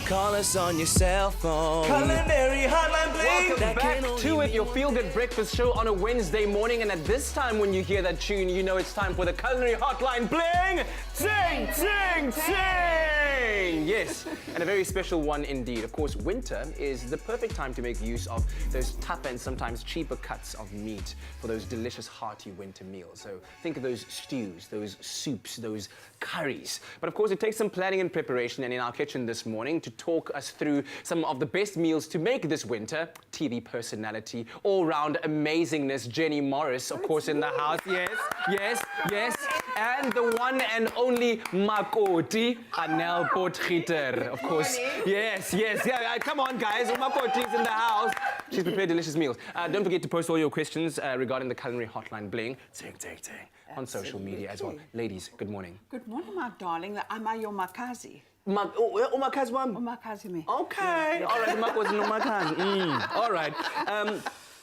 Call us on your cell phone. Culinary Hotline Bling. Welcome back to it, your feel-good breakfast show on a Wednesday morning. And at this time, when you hear that tune, you know it's time for the Culinary Hotline Bling. Ting, ting, ting! Yes, and a very special one indeed. Of course, winter is the perfect time to make use of those tough and sometimes cheaper cuts of meat for those delicious, hearty winter meals. So think of those stews, those soups, those curries. But of course, it takes some planning and preparation. And in our kitchen this morning to talk us through some of the best meals to make this winter, TV personality, all-round amazingness, Jenny Morris, of course, in the house. Yes, yes, yes. And the one and only Makoti, Anel Potgieter, of course. Yes, yes, yeah. Come on, guys. Makoti's in the house. She's prepared delicious meals. Don't forget to post all your questions regarding the Culinary Hotline Bling. Ting, ting, ting. On social media as well. Ladies, good morning. Good morning, my darling. Am I your makazi? Umakazi wam? Umakazi me. Okay. All right, Umak wasn't umakazi. All right.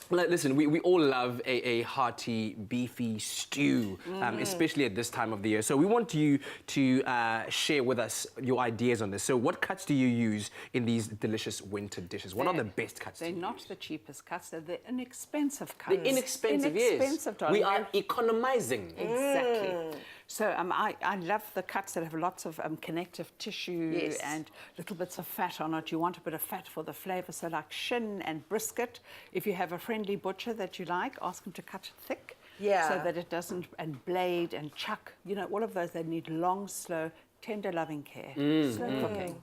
Listen, we all love a hearty, beefy stew, especially at this time of the year. So we want you to share with us your ideas on this. So what cuts do you use in these delicious winter dishes? What are the best cuts? They're not the cheapest cuts. They're the inexpensive cuts. The inexpensive, yes. Darling. We are economizing. Exactly. So I love the cuts that have lots of connective tissue and little bits of fat on it. You want a bit of fat for the flavor, so like shin and brisket. If you have a friendly butcher that you like, ask them to cut it thick so that it doesn't, and blade and chuck, you know, all of those, they need long, slow, tender, loving care. Slow cooking,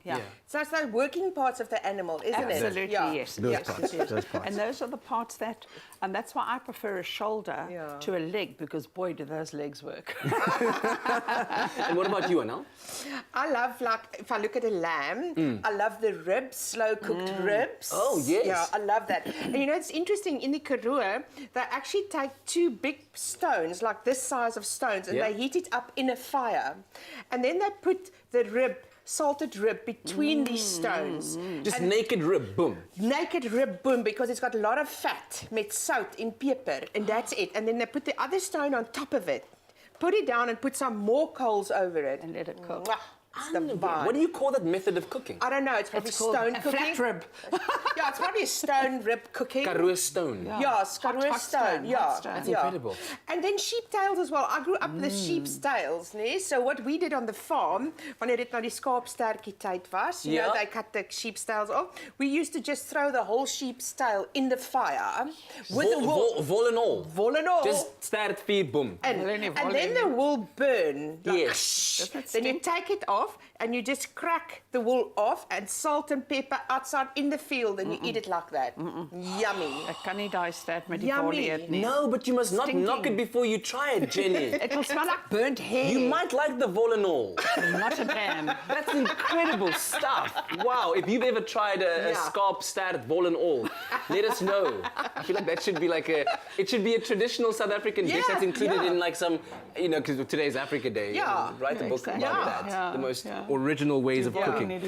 So it's like working parts of the animal, isn't it? Absolutely, yes. Those yes, parts, it is. those parts. And those are the parts that, and that's why I prefer a shoulder to a leg, because boy, do those legs work. And what about you, Anel? I love, like, if I look at a lamb, I love the ribs, slow-cooked ribs. Oh, yes. Yeah, I love that. And you know, it's interesting, in the Karoo, they actually take two big stones, like this size of stones, and they heat it up in a fire. And then they put the rib, salted rib, between these stones. Just naked rib, boom. Naked rib, boom, because it's got a lot of fat, met sout in pepper, and that's it. And then they put the other stone on top of it. Put it down and put some more coals over it. And let it cook. Mwah. It's the vibe. What do you call that method of cooking? I don't know. It's probably stone cooking. Flat rib. Yeah, it's probably a stone rib cooking. Karoo stone. Yeah, it's Karoo hot stone. stone, Yeah, hot stone. That's incredible. And then sheep tails as well. I grew up with the sheep's tails, nee? So what we did on the farm, wanneer dit nou die skaapstertjie tyd was, you know, they cut the sheep's tails off. We used to just throw the whole sheep's tail in the fire with the wool. Vol and all. Wool and all. Just start feed, boom. And then the wool burn. Like, Yes. Then you take it off and you just crack the wool off and salt and pepper outside in the field and you eat it like that. Yummy. Ek kan nie daai stert met die Yummy. volle eet nie. No, but you must not knock it before you try it, Jenny. It will smell like burnt hair. You might like the vol and all. Not a damn. That's incredible stuff. Wow, if you've ever tried a scarp start vol and all, let us know. I feel like that should be like it should be a traditional South African dish that's included in like some, you know, because today's Africa Day. Yeah. Write a book about that. Yeah. The most original ways of cooking.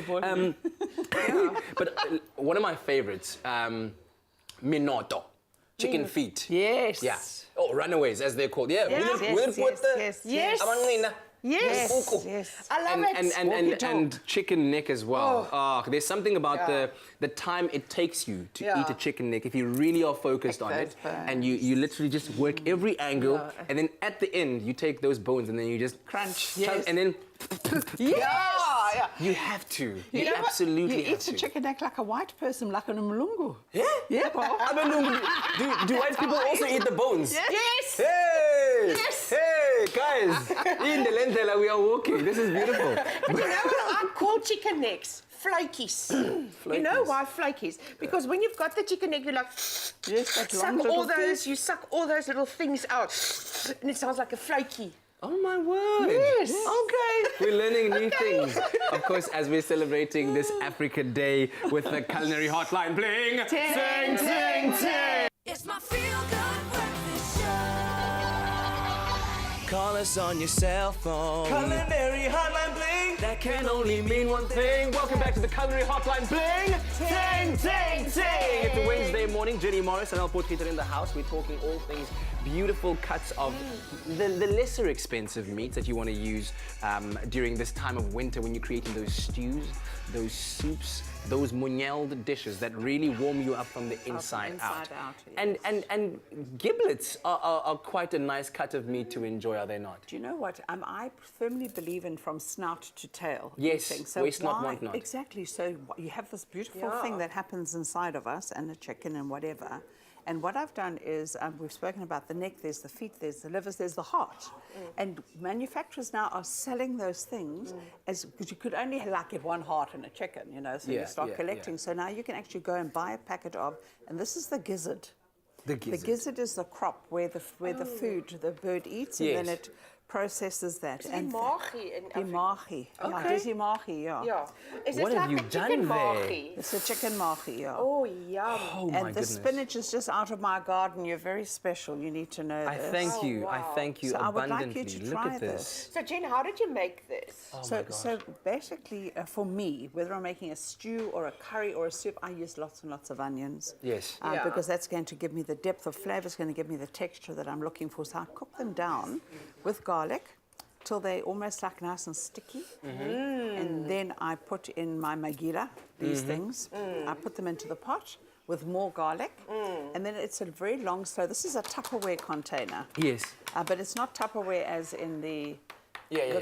But one of my favorites, minoto, chicken feet. Yes. Yeah. Oh, runaways, as they're called. Yeah. Yes, Yes. Yes. I love And chicken neck as well. Oh, there's something about the time it takes you to eat a chicken neck if you really are focused on it, and you literally just work every angle, and then at the end you take those bones and then you just crunch. and then Yeah. you have to. You know what? absolutely You have eat the to. chicken neck like a white person, like an umlungu. Yeah? Yeah. Do white people also eat the bones? Yes. Hey! Yes. Hey, guys! In the lentela, we are walking. This is beautiful. But you know what I call chicken necks? Flakies. You know why flakies? Because when you've got the chicken neck, you're like, that suck long all little those, you suck all those little things out, and it sounds like a flaky. Oh my word! Yes. Okay. We're learning new things. Of course, as we're celebrating this Africa Day with the Culinary Hotline Bling. Ting, ting, ting! It's my feel-good breakfast show. Call us on your cell phone. Culinary Hotline Bling. That can only mean one thing. Welcome back to the Culinary Hotline Bling! Ting, ting, ting! It's a Wednesday morning. Jenny Morris and Alpo Peter in the house. We're talking all things beautiful cuts of the lesser expensive meats that you want to use during this time of winter when you're creating those stews, those soups, those munyelled dishes that really warm you up from the inside out. Yes. And giblets are quite a nice cut of meat to enjoy, are they not? Do you know what? I firmly believe in from snout to tail. Yes, eating. So waste not, want not. Exactly. So you have this beautiful thing that happens inside of us, and the chicken and whatever. And what I've done is, we've spoken about the neck, there's the feet, there's the livers, there's the heart. And manufacturers now are selling those things because you could only get one heart in a chicken, you know, so you start collecting. So now you can actually go and buy a packet of, and this is the gizzard. The gizzard. The gizzard is the crop where the food, the bird eats, and then it processes that. Is and die magie. Okay. Ja, dis die magie, ja. Yeah. Is What this have like you a done chicken there? magie? It's a chicken magie, yeah. Oh, yum. Oh my And the goodness. spinach is just out of my garden. You're very special. You need to know I this. thank you. I wow. thank you So I would abundantly. like you to Look try at this. So, Jen, how did you make this? Oh my So, gosh. so basically, for me, whether I'm making a stew or a curry or a soup, I use lots and lots of onions. Yes. Yeah. Because that's going to give me the depth of flavour, it's going to give me the texture that I'm looking for. So I cook them down with garlic till they're almost like nice and sticky. And then I put in my magira, these things. I put them into the pot with more garlic. And then it's a very long slow. This is a Tupperware container. Yes. But it's not Tupperware as in the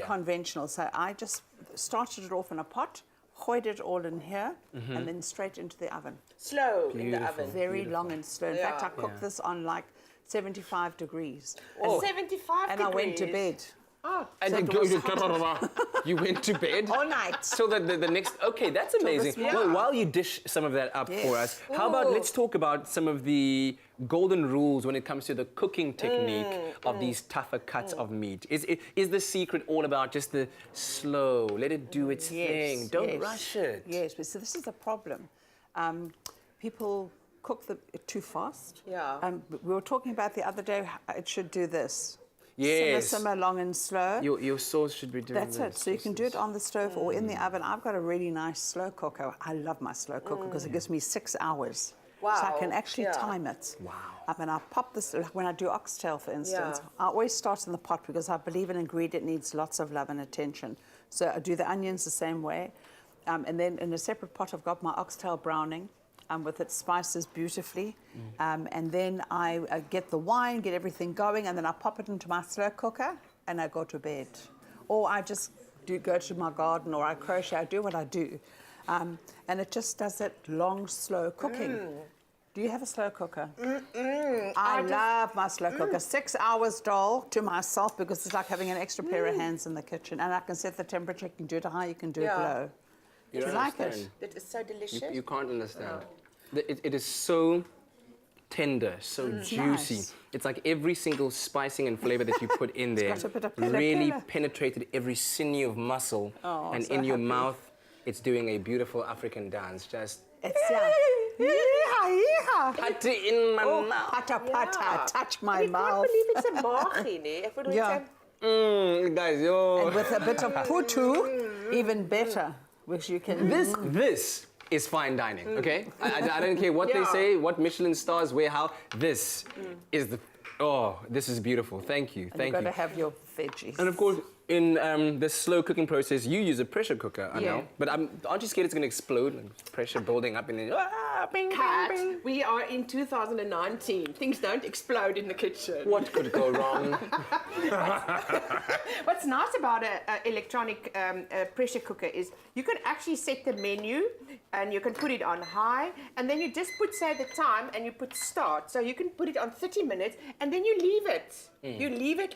conventional. So I just started it off in a pot, hoed it all in here, and then straight into the oven. Slow in the oven. Very long and slow. In fact, I cooked this on like 75 degrees. 75 And degrees. I went to bed. Oh. And So then it was you went to bed? all night. So that the next, okay, that's amazing. this Well, while you dish some of that up for us, how about let's talk about some of the golden rules when it comes to the cooking technique of these tougher cuts of meat. Is the secret all about just the slow, let it do its thing, don't rush it? Yes, but so this is a problem. People cook too fast. Yeah. We were talking about the other day, it should do this. Yes. Simmer long and slow. Your sauce should be doing That's this. it. So you can do it on the stove or in the oven. I've got a really nice slow cooker. I love my slow cooker because it gives me 6 hours. Wow. So I can actually Yeah. time it. Wow. And I pop this, like when I do oxtail, for instance, I always start in the pot because I believe an ingredient needs lots of love and attention. So I do the onions the same way. And then in a separate pot, I've got my oxtail browning. With its spices beautifully. And then I get the wine, get everything going, and then I pop it into my slow cooker and I go to bed. Or I just go to my garden or I crochet, I do what I do. And it just does it long, slow cooking. Do you have a slow cooker? I love my slow cooker. 6 hours, doll, to myself because it's like having an extra pair of hands in the kitchen. And I can set the temperature, you can do it high, you can do it low. You Do you don't like it? understand. That is so delicious. You can't understand. It is so tender, so juicy. Nice. It's like every single spicing and flavor that you put in there got a bit of pele really pele. penetrated every sinew of muscle. Oh, and so in your happy. mouth, it's doing a beautiful African dance. Just It's yeah. put it in my mouth. Pata, pata, touch my I mouth. can't believe it's a magie, nee? Ek bedoel, Yeah. it's Guys, yo. And with a bit of putu, even better, which you can... This is fine dining, okay? I don't care what they say, what Michelin stars, where, how. This is the... Oh, this is beautiful. Thank you. You've Thank got you. to have your veggies. And of course, in the slow cooking process, you use a pressure cooker, I Yeah. know. But aren't you scared it's going to explode? And pressure building up and then... Bing, bing, Kat, bing. we are in 2019. Things don't explode in the kitchen. What could go wrong? What's nice about an electronic pressure cooker is you can actually set the menu and you can put it on high and then you just put, say, the time and you put start. So you can put it on 30 minutes and then you leave it. You leave it,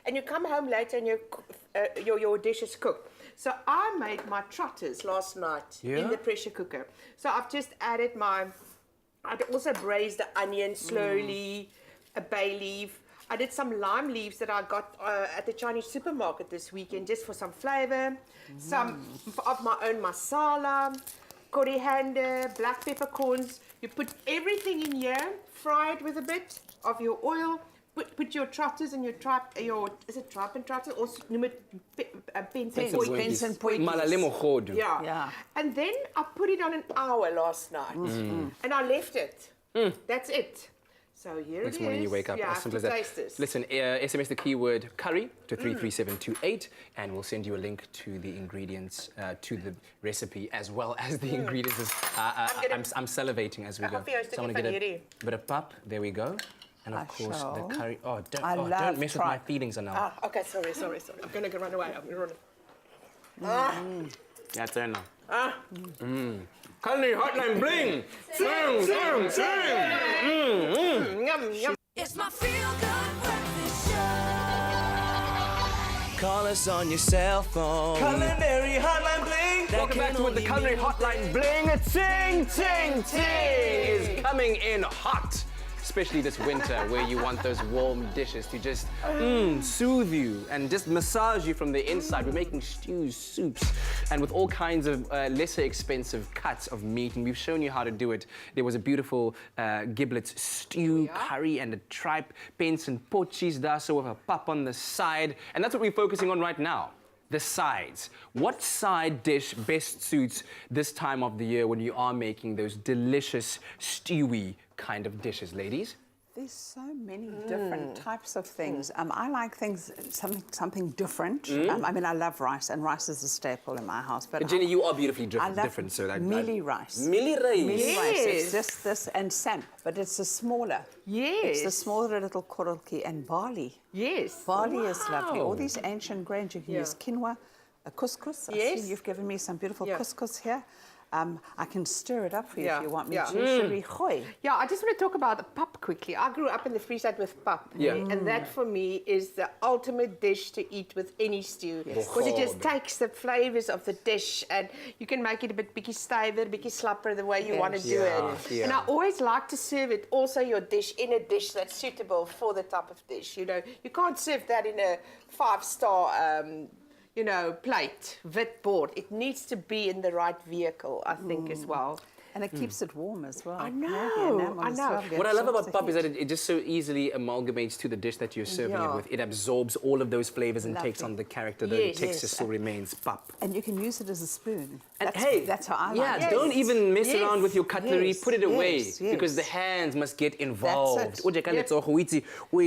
and you come home later and your dish is cooked. So I made my trotters last night in the pressure cooker. So I've just added I'd also braised the onion slowly, a bay leaf. I did some lime leaves that I got at the Chinese supermarket this weekend just for some flavor. Some of my own masala, coriander, black peppercorns. You put everything in here, fry it with a bit of your oil, put your trotters and your is it tripe and trotters? Or noem it pens and Pens and poetjies. Malale mogodu. Yeah. And then I put it on an hour last night. And I left it. That's it. So here Next it is. morning you wake up, yeah, as simple as to that. taste this. Listen, SMS the keyword curry to 33728 and we'll send you a link to the ingredients, to the recipe, as well as the ingredients. I'm salivating as we go. So I'm going to get a bit of pap. There we go. And of course, the curry. Oh, don't mess with my feelings now. Okay, sorry. I'm going to run away. I'm going to run. Yeah, turn now. Culinary Hotline, bling! Sing! Yum. It's my feel-good breakfast show. Call us on your cell phone. Culinary Hotline Bling. Welcome back to the Culinary Hotline, bling! Ting, ting, ting! Is coming in hot. Especially this winter, where you want those warm dishes to just soothe you and just massage you from the inside. We're making stews, soups, and with all kinds of lesser expensive cuts of meat, and we've shown you how to do it. There was a beautiful giblet stew, curry, and a tripe, pens and poetjies daar, so with a pap on the side. And that's what we're focusing on right now. The sides. What side dish best suits this time of the year when you are making those delicious, stewy kind of dishes, ladies? There's so many different types of things. I like things, something different. I mean, I love rice, and rice is a staple in my house. But Jenny, you are beautifully I love different, so that mealie rice. Mealie rice. Mealie rice. It's Yes. just this and samp, but it's a smaller. Yes. It's the smaller little korreltjie and barley. Yes. Barley is lovely. All these ancient grains, you can Yeah. use quinoa, a couscous. I Yes. see you've given me some beautiful Yeah. couscous here. I can stir it up for you Yeah, if you want me yeah. to. Sheri gooi. Yeah, I just want to talk about the pap quickly. I grew up in the Free State with pap. Yeah. And that for me is the ultimate dish to eat with any stew. Because it just takes the flavors of the dish and you can make it a bit bietjie stywer, bietjie slapper the way you want to do it. Yeah. And I always like to serve it also your dish in a dish that's suitable for the type of dish. You know, you can't serve that in a 5-star plate, wit board. It needs to be in the right vehicle, I think, as well. And it keeps it warm as well. I Yeah, know, the enamel I is know. lovely. What I It love absorbs about the pap is that heat. it just so easily amalgamates to the dish that you're serving it Yeah. with. It absorbs all of those flavors and takes Lovely. on the character, though Yes. the texture Yes. still remains pap. And you can use it as a spoon. And That's how I like yeah, it. don't even mess Yes. around with your cutlery. Yes. Put it away Yes. because the Yes. hands must get involved. That's it. Oje ka letso go itse, we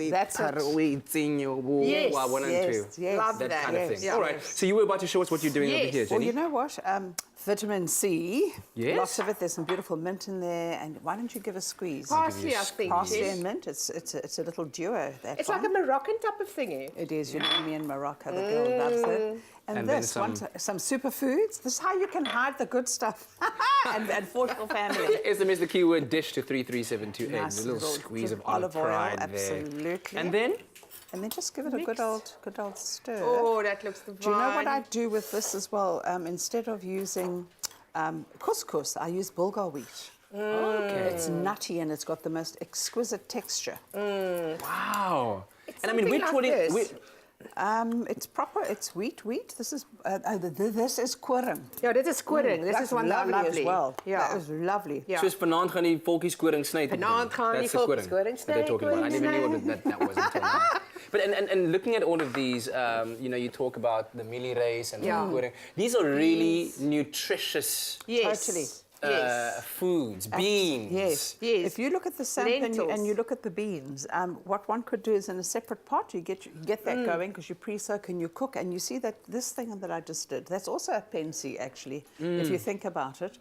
That's it. Yes. wa one and Yes, two. yes. Love That that. kind of Yes. thing. All right. So you were about to show us what you're doing over Yes. here, Well, Jenny. you know what? Vitamin C. Yes. Lots of it. There's some beautiful mint in there. And why don't you give a squeeze? Parsley, I think. Parsley yes. and mint. It's a little duo. That It's like a Moroccan type of thingy. It is. You know me in Morocco. The girl loves it. And then this, some- some superfoods. This is how you can hide the good stuff and for your family. SMS the keyword dish to 33728. Nice A little little squeeze of drip olive olive oil, pride absolutely. there. And then? And then just give it a good old stir. Oh, that looks divine. Do you know what I do with this as well? Instead of using couscous, I use bulgur wheat. Okay. It's nutty and it's got the most exquisite texture. Wow. And I mean, something we're like talking. this. It's proper. It's wheat. This is koring. Yeah, this is quitting. This is one lovely lovely as well. Yeah. That is lovely. Yeah. Soos vanaand gaan die volkies koring sny. Vanaand gaan die volkies koring That they're talking about. I didn't even know what that was until now. But and looking at all of these, you talk about the mealie rice and the koring. These are really nutritious Yes. Totally. Yes. foods, beans. Yes. Yes. If you look at the samp and Lentils. you look at the beans, what one could do is in a separate pot, you get that going because you pre-soak and you cook, and you see that this thing that I just did, that's also a pensy actually, if you think about it.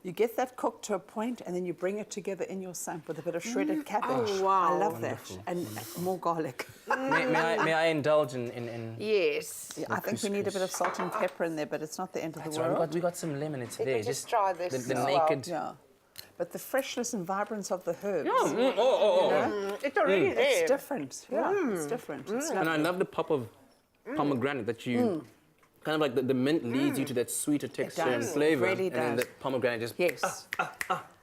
You get that cooked to a point and then you bring it together in your samp with a bit of shredded cabbage. Oh, wow. I love that. And more garlic. May I indulge in Yes. I think we need a bit of salt and pepper in there, but it's not the end of the That's right. world. We got some lemon. It's You there. can just try this The as well. naked. Yeah. But the freshness and vibrance of the herbs. It's already there. It's different. Yeah, it's different. It's And I lovely. love the pop of pomegranate that you kind of like the mint leads you to that sweeter texture and does. It flavor. really and then does. the pomegranate just Yes.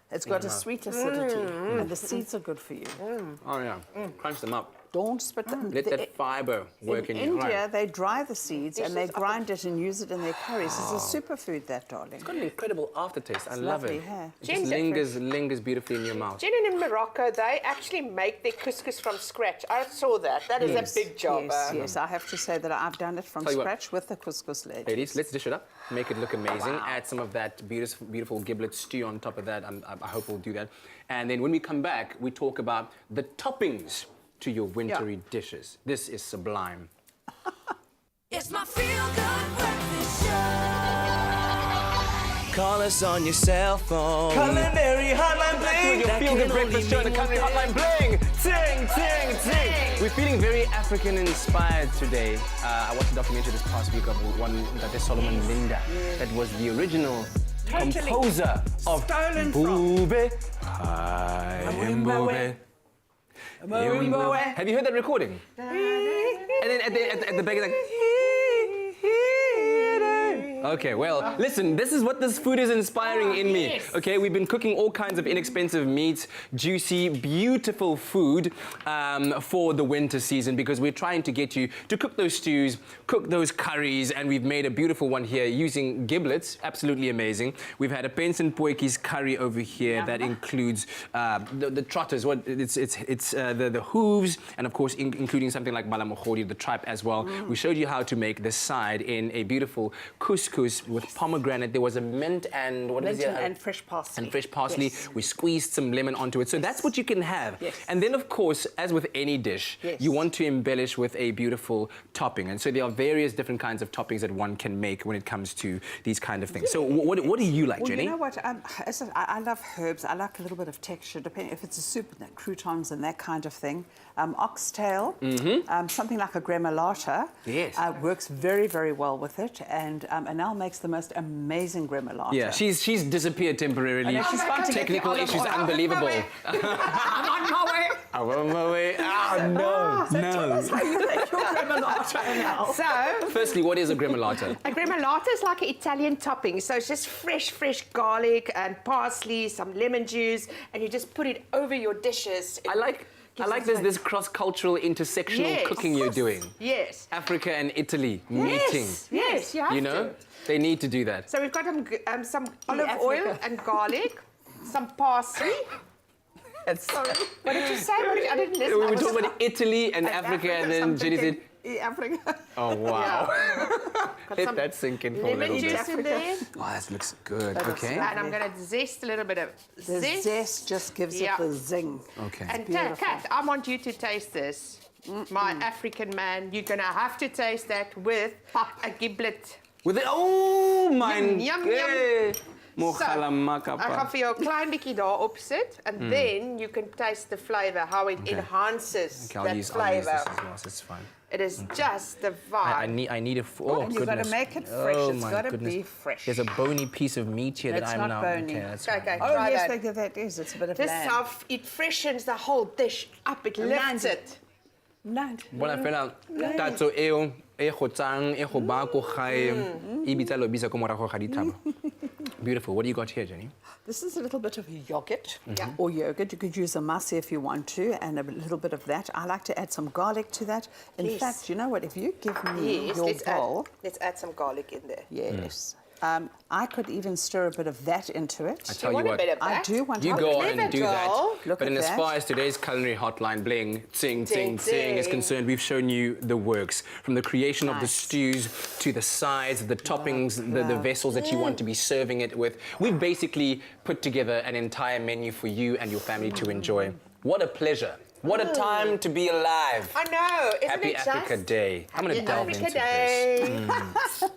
It's got a sweet acidity, and the seeds are good for you. oh yeah, crunch them up. don't split them. Let that fiber work in you. India, Right. they dry the seeds and they grind it and use it in their curries. It's a superfood, that, darling. It's got an incredible aftertaste. I love lovely, it. huh? It just lingers beautifully in your mouth. Jen, in Morocco, they actually make their couscous from scratch. I saw that. That is a big job. Yes, I have to say that I've done it from Tell you what. scratch with the couscous ladies. Ladies, let's dish it up, make it look amazing. Add some of that beautiful giblet stew on top of that. I hope we'll do that. And then when we come back, we talk about the toppings to your wintry dishes. This is sublime. It's my feel-good breakfast show. Call us on your cell phone. Culinary Hotline Bling. Your feel-good breakfast show, the Culinary Hotline Bling. Ting, ting, ting. We're feeling very African-inspired today. I watched a documentary this past week of one that is Solomon Linda. That was the original composer of Stolen Bube. Hi, Mbube. Have you heard that recording? And then at the back, it's like... Okay, well, listen, this is what this food is inspiring in me. Okay, we've been cooking all kinds of inexpensive meats, juicy, beautiful food for the winter season because we're trying to get you to cook those stews, cook those curries, and we've made a beautiful one here using giblets, absolutely amazing. We've had a Penson Poekies curry over here that includes the trotters, the hooves, and of course including something like malamokhodi, the tripe as well. We showed you how to make this side in a beautiful couscous with pomegranate. There was a mint and and fresh parsley. And fresh parsley. Yes. We squeezed some lemon onto it. So that's what you can have. Yes. And then, of course, as with any dish, you want to embellish with a beautiful topping. And so there are various different kinds of toppings that one can make when it comes to these kind of things. So what do you like, Well, Jenny? you know what? I love herbs. I like a little bit of texture, depending if it's a soup, croutons and that kind of thing. Oxtail, something like a gremolata. Yes. Works very, very well with it. And Anel makes the most amazing gremolata. Yeah, she's disappeared temporarily. She's gone to get the Technical olive issues, oil. unbelievable. I'm on my way. I'm on my way. No. Tell us how you make your gremolata, Anel. So, Firstly, what is a gremolata? a gremolata is like an Italian topping. So it's just fresh garlic and parsley, some lemon juice, and you just put it over your dishes. I like this cross-cultural intersectional cooking you're doing. Yes. Africa and Italy meeting. Yes, you have You know, they need to do that. So we've got some olive Africa. oil and garlic, some parsley. Sorry, what did you say? I didn't listen. We were talking about Italy and Africa, and then Jenny said, Africa. "Oh wow." Got Let some that sink in for a lemon little juice bit. in there. Oh, that looks good. Okay. And I'm going to zest a little bit of The zest just gives it the zing. Okay. And beautiful. Kat, I want you to taste this. My African man, you're going to have to taste that with a giblet. With it, oh my Yum, yum, yum. So, Mochalamaka. I gaan vir jou 'n klein bietjie daarop sit, and then you can taste the flavour, how it enhances Okay, I'll that use flavour. this as well, so it's fine. It is just the I vibe. need a. Oh, And you've got to goodness. make it fresh. Oh, it's my got to goodness. be fresh. There's a bony piece of meat here that It's I'm not now. bony. Okay, that's Okay, fine. Oh, try yes, that. that is. It's a bit of This lamb. how it freshens the whole dish up. It lifts it. Bona fela tatso eo e go tsang e go ba ko gae e bitsa lo bisa ko morago ga dithaba. Beautiful. What do you got here, Jenny? This is a little bit of yogurt, or yogurt. You could use a masi if you want to, and a little bit of that. I like to add some garlic to that. In fact, you know what? If you give me Yes, your bowl, let's add some garlic in there. yes, I could even stir a bit of that into it. I tell you want a what. bit of I that? do want. You to go have on a and do bit. that. Look But at as that. far as today's culinary hotline bling, ting, ting, ting is ting. concerned, we've shown you the works. From the creation of the Nice. stews to the sides, the toppings, the vessels that you want to be serving it with. We've basically put together an entire menu for you and your family to enjoy. What a pleasure. What a time to be alive. I know. Isn't Happy it Africa just? Day. I'm going to delve Africa into this. Day.